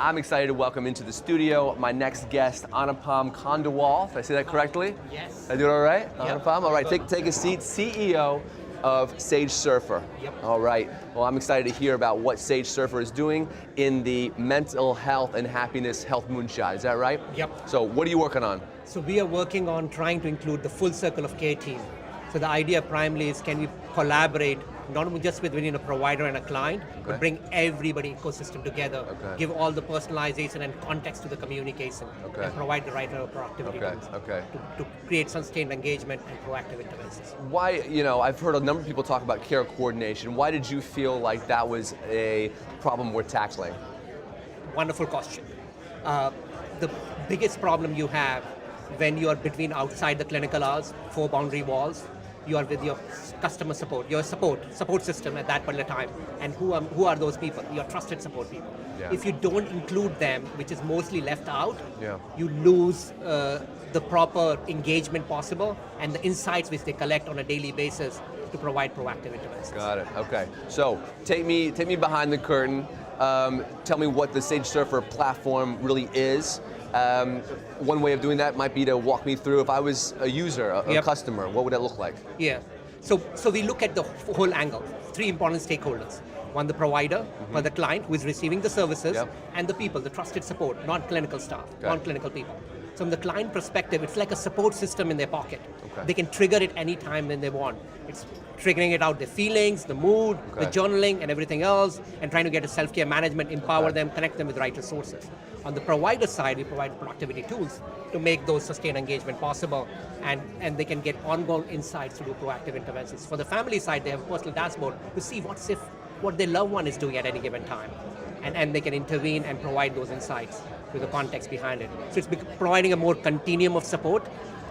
I'm excited to welcome into the studio my next guest, Anupam Khandelwal. Did I say that correctly? Yes. Did I do it all right? Yep. Anupam? All right, take a seat. CEO of Sage Surfer. Yep. All right. Well, I'm excited to hear about what Sage Surfer is doing in the mental health and happiness health moonshot. Is that right? Yep. So what are you working on? So we are working on trying to include the full circle of care team. So the idea primarily is, can we collaborate not only just between a provider and a client, but bring everybody ecosystem together, give all the personalization and context to the communication, and provide the right productivity tools to create sustained engagement and proactive interventions. Why, I've heard a number of people talk about care coordination. Why did you feel like that was a problem worth tackling? Wonderful question. The biggest problem you have when you are between outside the clinical hours, 4 boundary walls, you are with your customer support, your support system at that particular time. And who are those people? Your trusted support people. Yeah. If you don't include them, which is mostly left out, yeah. you lose the proper engagement possible and the insights which they collect on a daily basis to provide proactive interventions. Got it, okay. So take me behind the curtain. Tell me what the Sage Surfer platform really is. One way of doing that might be to walk me through, if I was a user, a customer, what would that look like? Yeah, so we look at the whole angle. 3 important stakeholders. One, the provider, or the client who is receiving the services, and the people, the trusted support, non-clinical staff, non-clinical people. So from the client perspective, it's like a support system in their pocket. They can trigger it any time when they want. It's triggering it out their feelings, the mood, the journaling, and everything else, and trying to get a self-care management, empower them, connect them with the right resources. On the provider side, we provide productivity tools to make those sustained engagement possible, and they can get ongoing insights to do proactive interventions. For the family side, they have a personal dashboard to see what their loved one is doing at any given time. And they can intervene and provide those insights with the context behind it. So it's providing a more continuum of support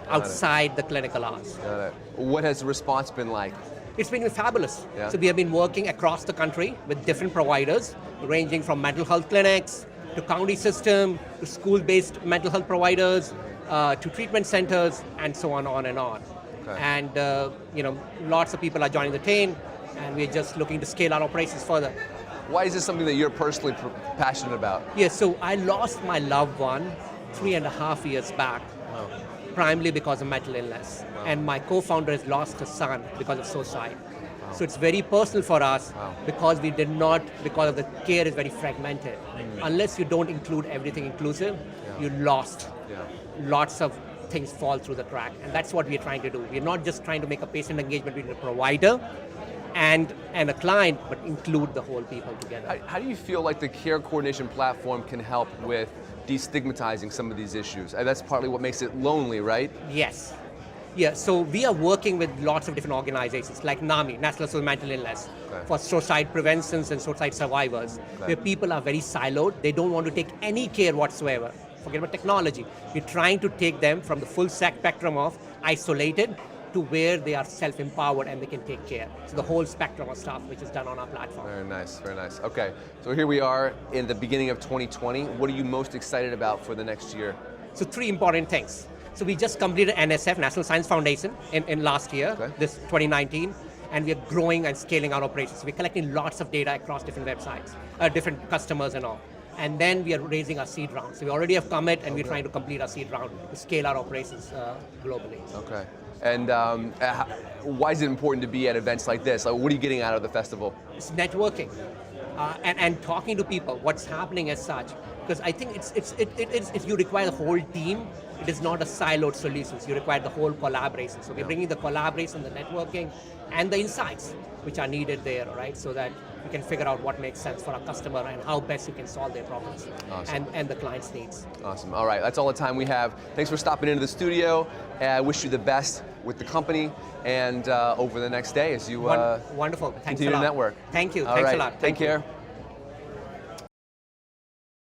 outside the clinical hours. Got it. What has the response been like? It's been fabulous. Yeah. So we have been working across the country with different providers, ranging from mental health clinics, to county system, to school-based mental health providers, to treatment centers, and so on and on. And lots of people are joining the team, and we're just looking to scale our operations further. Why is this something that you're personally passionate about? Yes, so I lost my loved one 3.5 years back, primarily because of mental illness. And my co-founder has lost her son because of suicide. So it's very personal for us because because of the care is very fragmented. Unless you don't include everything inclusive, you lost. Lots of things fall through the crack, and that's what we're trying to do. We're not just trying to make a patient engagement between a provider and a client, but include the whole people together. How do you feel like the care coordination platform can help with destigmatizing some of these issues? And that's partly what makes it lonely, right? Yes. Yeah, so we are working with lots of different organizations like NAMI, National Association of Mental Illness, for suicide prevention and suicide survivors, where people are very siloed. They don't want to take any care whatsoever. Forget about technology. We're trying to take them from the full spectrum of isolated to where they are self-empowered and they can take care. So the whole spectrum of stuff which is done on our platform. Very nice, very nice. Okay, so here we are in the beginning of 2020. What are you most excited about for the next year? So 3 important things. So we just completed NSF, National Science Foundation, in last year, this 2019, and we are growing and scaling our operations. We're collecting lots of data across different websites, different customers and all. And then we are raising our seed round. So we already have commit, and we're trying to complete our seed round to scale our operations globally. Okay. And why is it important to be at events like this? Like, what are you getting out of the festival? It's networking and talking to people, what's happening as such. Because I think if you require the whole team, it is not a siloed solution. You require the whole collaboration. So we're bringing the collaboration, the networking, and the insights which are needed there, right? So that we can figure out what makes sense for our customer and how best we can solve their problems and the client's needs. Awesome. All right, that's all the time we have. Thanks for stopping into the studio. I wish you the best with the company and over the next day as you Wonderful. Thanks continue a lot. to network. Thank you. All Thanks right. a lot. Take care.